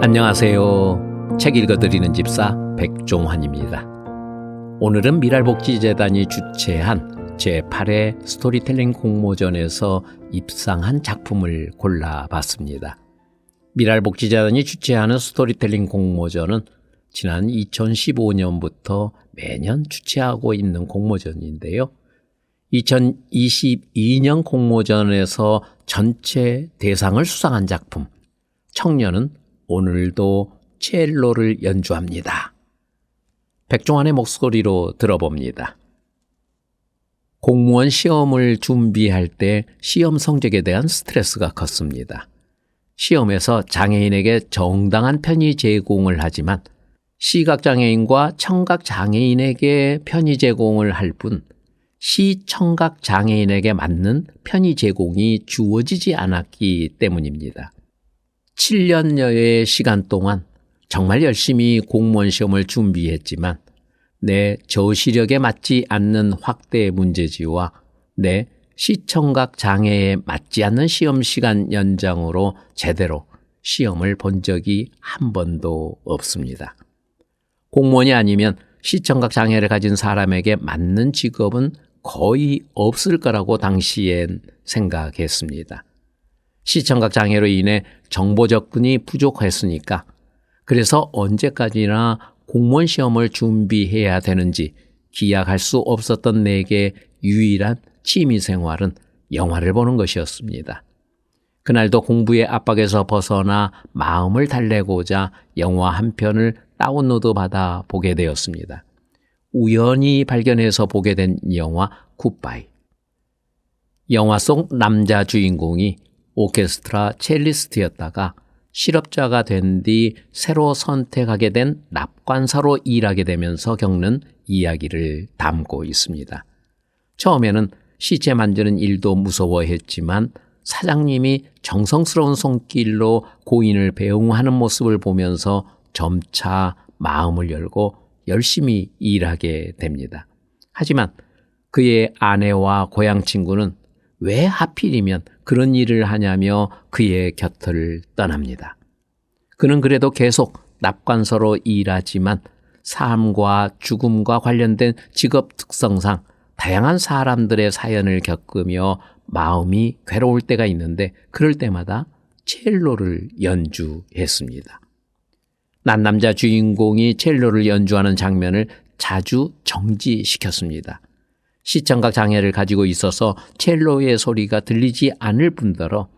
안녕하세요. 책 읽어드리는 집사 백종환입니다. 오늘은 미랄복지재단이 주최한 제8회 스토리텔링 공모전에서 입상한 작품을 골라봤습니다. 미랄복지재단이 주최하는 스토리텔링 공모전은 지난 2015년부터 매년 주최하고 있는 공모전인데요. 2022년 공모전에서 전체 대상을 수상한 작품 청년은 오늘도 첼로를 연주합니다. 백종환의 목소리로 들어봅니다. 공무원 시험을 준비할 때 시험 성적에 대한 스트레스가 컸습니다. 시험에서 장애인에게 정당한 편의 제공을 하지만 시각장애인과 청각장애인에게 편의 제공을 할 뿐 시청각장애인에게 맞는 편의 제공이 주어지지 않았기 때문입니다. 7년여의 시간 동안 정말 열심히 공무원 시험을 준비했지만 내 저시력에 맞지 않는 확대 문제지와 내 시청각 장애에 맞지 않는 시험 시간 연장으로 제대로 시험을 본 적이 한 번도 없습니다. 공무원이 아니면 시청각 장애를 가진 사람에게 맞는 직업은 거의 없을 거라고 당시엔 생각했습니다. 시청각 장애로 인해 정보 접근이 부족했으니까 그래서 언제까지나 공무원 시험을 준비해야 되는지 기약할 수 없었던 내게 유일한 취미 생활은 영화를 보는 것이었습니다. 그날도 공부의 압박에서 벗어나 마음을 달래고자 영화 한 편을 다운로드 받아 보게 되었습니다. 우연히 발견해서 보게 된 영화 굿바이. 영화 속 남자 주인공이 오케스트라 첼리스트였다가 실업자가 된 뒤 새로 선택하게 된 납관사로 일하게 되면서 겪는 이야기를 담고 있습니다. 처음에는 시체 만지는 일도 무서워했지만 사장님이 정성스러운 손길로 고인을 배웅하는 모습을 보면서 점차 마음을 열고 열심히 일하게 됩니다. 하지만 그의 아내와 고향 친구는 왜 하필이면 그런 일을 하냐며 그의 곁을 떠납니다. 그는 그래도 계속 납관서로 일하지만 삶과 죽음과 관련된 직업 특성상 다양한 사람들의 사연을 겪으며 마음이 괴로울 때가 있는데 그럴 때마다 첼로를 연주했습니다. 난남자 주인공이 첼로를 연주하는 장면을 자주 정지시켰습니다. 시청각 장애를 가지고 있어서 첼로의 소리가 들리지 않을 뿐더러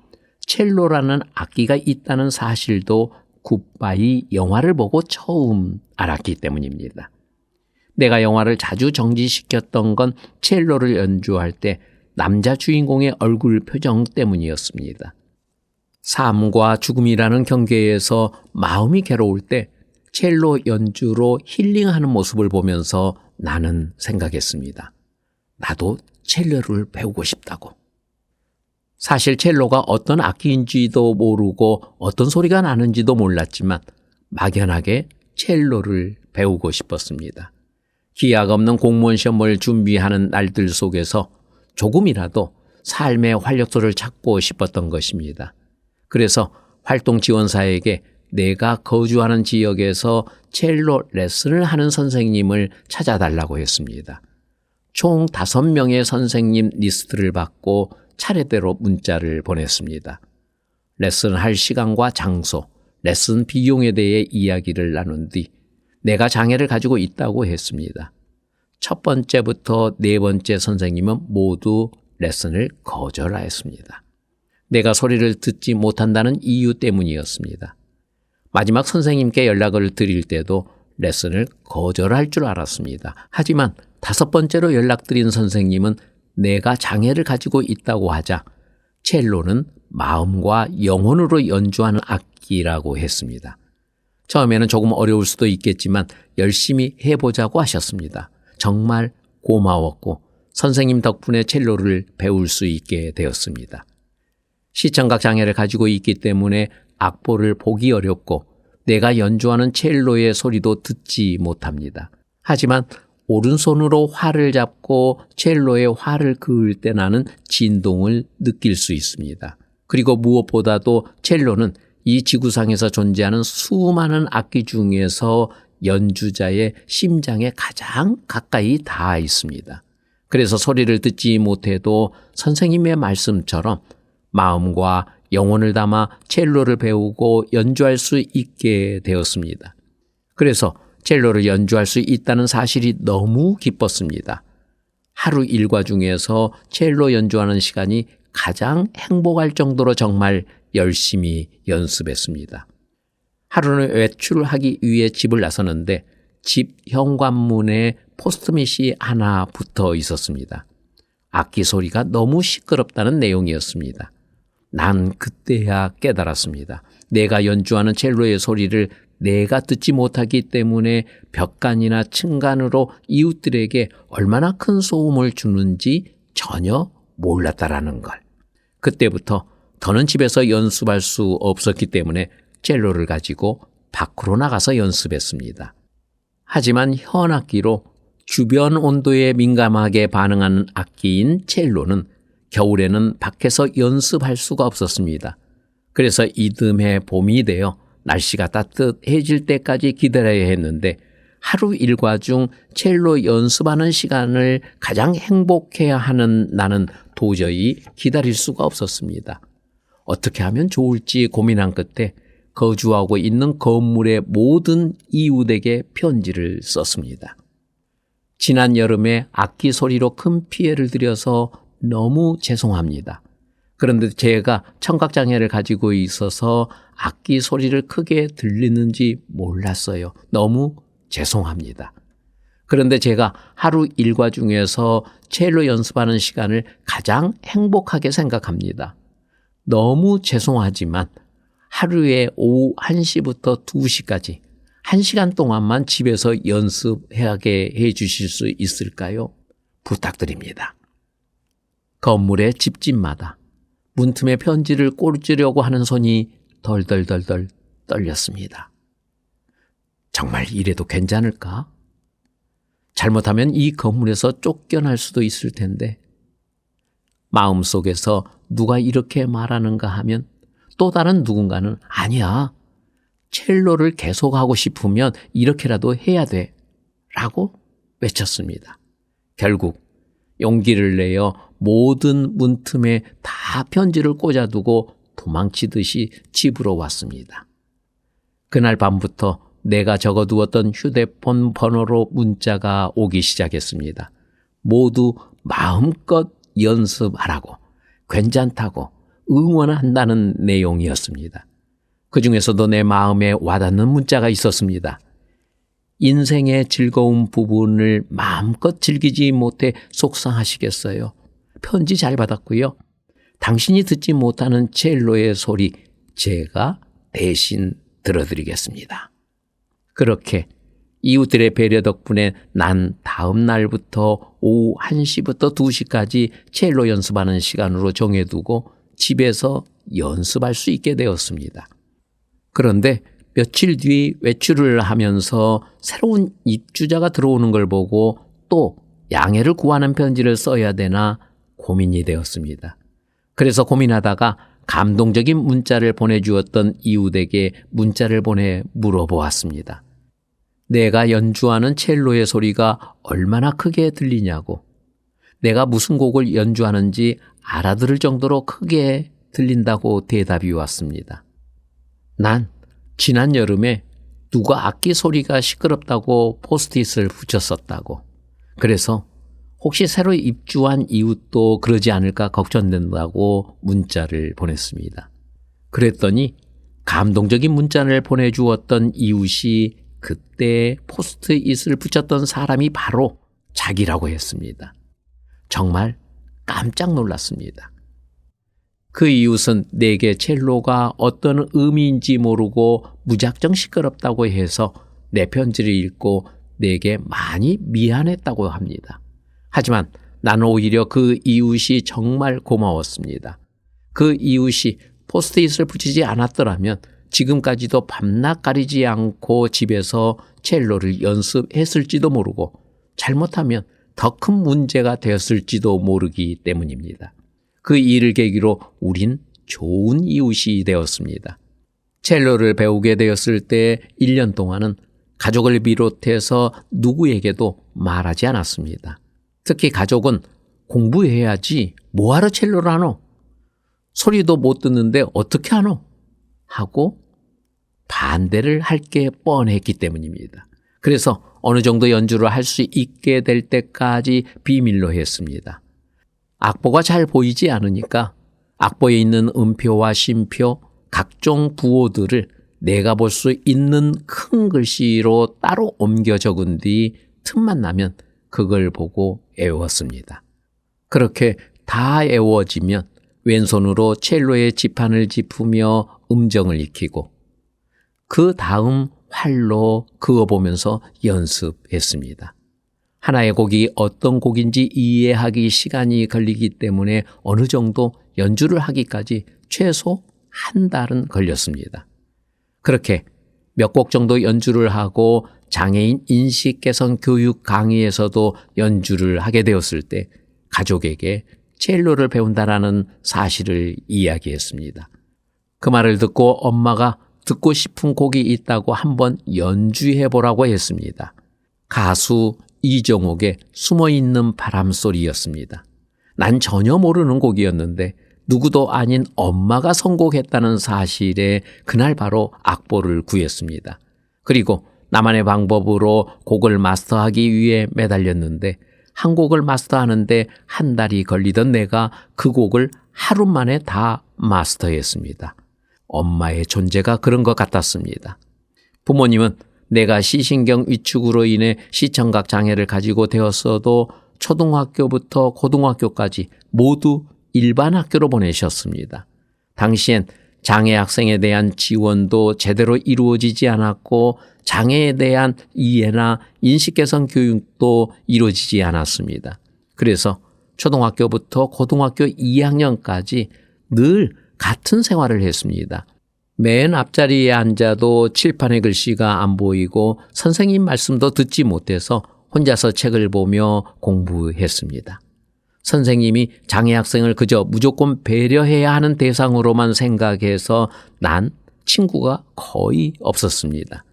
첼로라는 악기가 있다는 사실도 굿바이 영화를 보고 처음 알았기 때문입니다. 내가 영화를 자주 정지시켰던 건 첼로를 연주할 때 남자 주인공의 얼굴 표정 때문이었습니다. 삶과 죽음이라는 경계에서 마음이 괴로울 때 첼로 연주로 힐링하는 모습을 보면서 나는 생각했습니다. 나도 첼로를 배우고 싶다고. 사실 첼로가 어떤 악기인지도 모르고 어떤 소리가 나는지도 몰랐지만 막연하게 첼로를 배우고 싶었습니다. 기약 없는 공무원 시험을 준비하는 날들 속에서 조금이라도 삶의 활력소를 찾고 싶었던 것입니다. 그래서 활동지원사에게 내가 거주하는 지역에서 첼로 레슨을 하는 선생님을 찾아달라고 했습니다. 총 5명의 선생님 리스트를 받고 차례대로 문자를 보냈습니다. 레슨할 시간과 장소, 레슨 비용에 대해 이야기를 나눈 뒤 내가 장애를 가지고 있다고 했습니다. 첫 번째부터 네 번째 선생님은 모두 레슨을 거절하였습니다. 내가 소리를 듣지 못한다는 이유 때문이었습니다. 마지막 선생님께 연락을 드릴 때도 레슨을 거절할 줄 알았습니다. 하지만 5번째로 연락드린 선생님은 내가 장애를 가지고 있다고 하자 첼로는 마음과 영혼으로 연주하는 악기라고 했습니다. 처음에는 조금 어려울 수도 있겠지만 열심히 해보자고 하셨습니다. 정말 고마웠고 선생님 덕분에 첼로를 배울 수 있게 되었습니다. 시청각 장애를 가지고 있기 때문에 악보를 보기 어렵고 내가 연주하는 첼로의 소리도 듣지 못합니다. 하지만 오른손으로 활을 잡고 첼로의 활을 그을 때 나는 진동을 느낄 수 있습니다. 그리고 무엇보다도 첼로는 이 지구상에서 존재하는 수많은 악기 중에서 연주자의 심장에 가장 가까이 닿아 있습니다. 그래서 소리를 듣지 못해도 선생님의 말씀처럼 마음과 영혼을 담아 첼로를 배우고 연주할 수 있게 되었습니다. 그래서 첼로를 연주할 수 있다는 사실이 너무 기뻤습니다. 하루 일과 중에서 첼로 연주하는 시간이 가장 행복할 정도로 정말 열심히 연습했습니다. 하루는 외출하기 위해 집을 나섰는데 집 현관문에 포스트잇이 하나 붙어 있었습니다. 악기 소리가 너무 시끄럽다는 내용이었습니다. 난 그때야 깨달았습니다. 내가 연주하는 첼로의 소리를 내가 듣지 못하기 때문에 벽간이나 층간으로 이웃들에게 얼마나 큰 소음을 주는지 전혀 몰랐다라는 걸. 그때부터 더는 집에서 연습할 수 없었기 때문에 첼로를 가지고 밖으로 나가서 연습했습니다. 하지만 현악기로 주변 온도에 민감하게 반응하는 악기인 첼로는 겨울에는 밖에서 연습할 수가 없었습니다. 그래서 이듬해 봄이 되어 날씨가 따뜻해질 때까지 기다려야 했는데 하루 일과 중 첼로 연습하는 시간을 가장 행복해야 하는 나는 도저히 기다릴 수가 없었습니다. 어떻게 하면 좋을지 고민한 끝에 거주하고 있는 건물의 모든 이웃에게 편지를 썼습니다. 지난 여름에 악기 소리로 큰 피해를 드려서 너무 죄송합니다. 그런데 제가 청각장애를 가지고 있어서 악기 소리를 크게 들리는지 몰랐어요. 너무 죄송합니다. 그런데 제가 하루 일과 중에서 첼로 연습하는 시간을 가장 행복하게 생각합니다. 너무 죄송하지만 하루에 오후 1시부터 2시까지 1시간 동안만 집에서 연습하게 해주실 수 있을까요? 부탁드립니다. 건물의 집집마다 문틈에 편지를 꽂으려고 하는 손이 덜덜덜덜 떨렸습니다. 정말 이래도 괜찮을까? 잘못하면 이 건물에서 쫓겨날 수도 있을 텐데 마음속에서 누가 이렇게 말하는가 하면 또 다른 누군가는 아니야. 첼로를 계속하고 싶으면 이렇게라도 해야 돼. 라고 외쳤습니다. 결국 용기를 내어 모든 문틈에 다 편지를 꽂아두고 도망치듯이 집으로 왔습니다. 그날 밤부터 내가 적어두었던 휴대폰 번호로 문자가 오기 시작했습니다. 모두 마음껏 연습하라고, 괜찮다고 응원한다는 내용이었습니다. 그 중에서도 내 마음에 와닿는 문자가 있었습니다. 인생의 즐거운 부분을 마음껏 즐기지 못해 속상하시겠어요. 편지 잘 받았고요. 당신이 듣지 못하는 첼로의 소리 제가 대신 들어드리겠습니다. 그렇게 이웃들의 배려 덕분에 난 다음 날부터 오후 1시부터 2시까지 첼로 연습하는 시간으로 정해두고 집에서 연습할 수 있게 되었습니다. 그런데 며칠 뒤 외출을 하면서 새로운 입주자가 들어오는 걸 보고 또 양해를 구하는 편지를 써야 되나 고민이 되었습니다. 그래서 고민하다가 감동적인 문자를 보내주었던 이웃에게 문자를 보내 물어보았습니다. 내가 연주하는 첼로의 소리가 얼마나 크게 들리냐고, 내가 무슨 곡을 연주하는지 알아들을 정도로 크게 들린다고 대답이 왔습니다. 난 지난 여름에 누가 악기 소리가 시끄럽다고 포스트잇을 붙였었다고, 그래서 혹시 새로 입주한 이웃도 그러지 않을까 걱정된다고 문자를 보냈습니다. 그랬더니 감동적인 문자를 보내주었던 이웃이 그때 포스트잇을 붙였던 사람이 바로 자기라고 했습니다. 정말 깜짝 놀랐습니다. 그 이웃은 내게 첼로가 어떤 의미인지 모르고 무작정 시끄럽다고 해서 내 편지를 읽고 내게 많이 미안했다고 합니다. 하지만 나는 오히려 그 이웃이 정말 고마웠습니다. 그 이웃이 포스트잇을 붙이지 않았더라면 지금까지도 밤낮 가리지 않고 집에서 첼로를 연습했을지도 모르고 잘못하면 더 큰 문제가 되었을지도 모르기 때문입니다. 그 일을 계기로 우린 좋은 이웃이 되었습니다. 첼로를 배우게 되었을 때 1년 동안은 가족을 비롯해서 누구에게도 말하지 않았습니다. 특히 가족은 공부해야지 뭐하러 첼로를 하노? 소리도 못 듣는데 어떻게 하노? 하고 반대를 할 게 뻔했기 때문입니다. 그래서 어느 정도 연주를 할 수 있게 될 때까지 비밀로 했습니다. 악보가 잘 보이지 않으니까 악보에 있는 음표와 심표, 각종 부호들을 내가 볼 수 있는 큰 글씨로 따로 옮겨 적은 뒤 틈만 나면 그걸 보고 외웠습니다. 그렇게 다 외워지면 왼손으로 첼로의 지판을 짚으며 음정을 익히고 그 다음 활로 그어보면서 연습했습니다. 하나의 곡이 어떤 곡인지 이해하기 시간이 걸리기 때문에 어느 정도 연주를 하기까지 최소 한 달은 걸렸습니다. 그렇게 몇 곡 정도 연주를 하고 장애인 인식 개선 교육 강의에서도 연주를 하게 되었을 때 가족에게 첼로를 배운다라는 사실을 이야기했습니다. 그 말을 듣고 엄마가 듣고 싶은 곡이 있다고 한번 연주해보라고 했습니다. 가수 이정옥의 숨어있는 바람소리였습니다. 난 전혀 모르는 곡이었는데 누구도 아닌 엄마가 선곡했다는 사실에 그날 바로 악보를 구했습니다. 그리고 나만의 방법으로 곡을 마스터하기 위해 매달렸는데 한 곡을 마스터하는데 한 달이 걸리던 내가 그 곡을 하루 만에 다 마스터했습니다. 엄마의 존재가 그런 것 같았습니다. 부모님은 내가 시신경 위축으로 인해 시청각 장애를 가지고 되었어도 초등학교부터 고등학교까지 모두 일반 학교로 보내셨습니다. 당시엔 장애 학생에 대한 지원도 제대로 이루어지지 않았고 장애에 대한 이해나 인식 개선 교육도 이루어지지 않았습니다. 그래서 초등학교부터 고등학교 2학년까지 늘 같은 생활을 했습니다. 맨 앞자리에 앉아도 칠판의 글씨가 안 보이고 선생님 말씀도 듣지 못해서 혼자서 책을 보며 공부했습니다. 선생님이 장애 학생을 그저 무조건 배려해야 하는 대상으로만 생각해서 난 친구가 거의 없었습니다.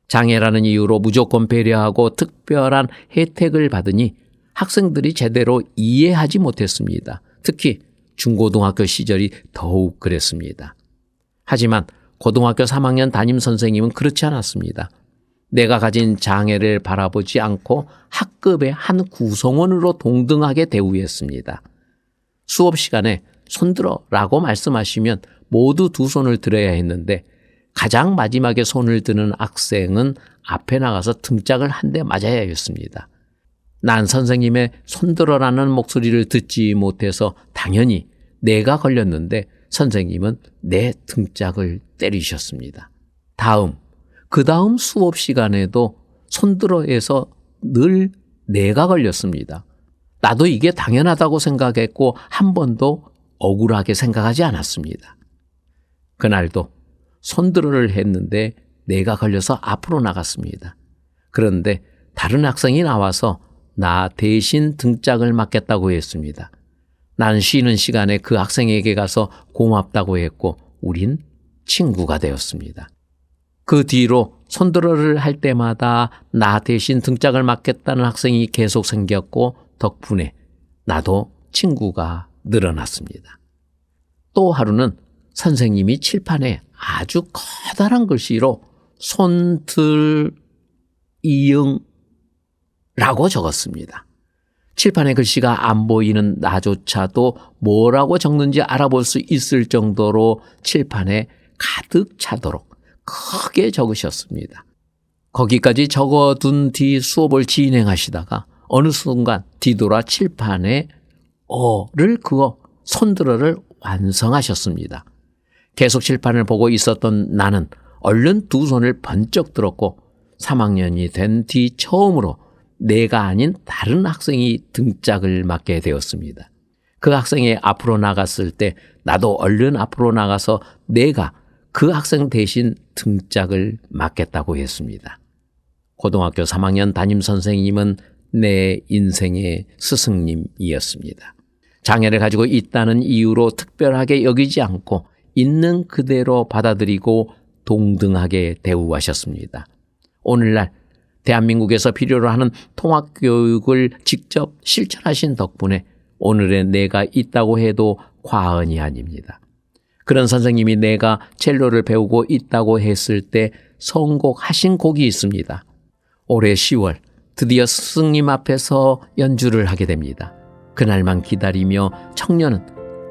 장애라는 이유로 무조건 배려하고 특별한 혜택을 받으니 학생들이 제대로 이해하지 못했습니다. 특히 중고등학교 시절이 더욱 그랬습니다. 하지만 고등학교 3학년 담임 선생님은 그렇지 않았습니다. 내가 가진 장애를 바라보지 않고 학급의 한 구성원으로 동등하게 대우했습니다. 수업 시간에 손들어라고 말씀하시면 모두 두 손을 들어야 했는데 가장 마지막에 손을 드는 학생은 앞에 나가서 등짝을 한 대 맞아야 했습니다. 난 선생님의 손들어라는 목소리를 듣지 못해서 당연히 내가 걸렸는데 선생님은 내 등짝을 때리셨습니다. 그 다음 수업 시간에도 손들어에서 늘 내가 걸렸습니다. 나도 이게 당연하다고 생각했고 한 번도 억울하게 생각하지 않았습니다. 그날도 손들어를 했는데 내가 걸려서 앞으로 나갔습니다. 그런데 다른 학생이 나와서 나 대신 등짝을 맞겠다고 했습니다. 난 쉬는 시간에 그 학생에게 가서 고맙다고 했고 우린 친구가 되었습니다. 그 뒤로 손들어를 할 때마다 나 대신 등짝을 맞겠다는 학생이 계속 생겼고 덕분에 나도 친구가 늘어났습니다. 또 하루는 선생님이 칠판에 아주 커다란 글씨로 손들 이응라고 적었습니다. 칠판의 글씨가 안 보이는 나조차도 뭐라고 적는지 알아볼 수 있을 정도로 칠판에 가득 차도록 크게 적으셨습니다. 거기까지 적어둔 뒤 수업을 진행하시다가 어느 순간 뒤돌아 칠판에 어를 그어 손들어를 완성하셨습니다. 계속 칠판을 보고 있었던 나는 얼른 두 손을 번쩍 들었고 3학년이 된 뒤 처음으로 내가 아닌 다른 학생이 등짝을 맞게 되었습니다. 그 학생이 앞으로 나갔을 때 나도 얼른 앞으로 나가서 내가 그 학생 대신 등짝을 맞겠다고 했습니다. 고등학교 3학년 담임선생님은 내 인생의 스승님이었습니다. 장애를 가지고 있다는 이유로 특별하게 여기지 않고 있는 그대로 받아들이고 동등하게 대우하셨습니다. 오늘날 대한민국에서 필요로 하는 통합교육을 직접 실천하신 덕분에 오늘의 내가 있다고 해도 과언이 아닙니다. 그런 선생님이 내가 첼로를 배우고 있다고 했을 때 선곡하신 곡이 있습니다. 올해 10월 드디어 스승님 앞에서 연주를 하게 됩니다. 그날만 기다리며 청년은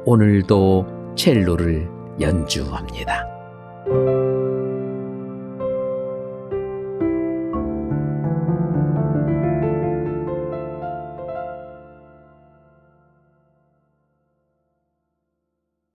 오늘도 첼로를 연주합니다.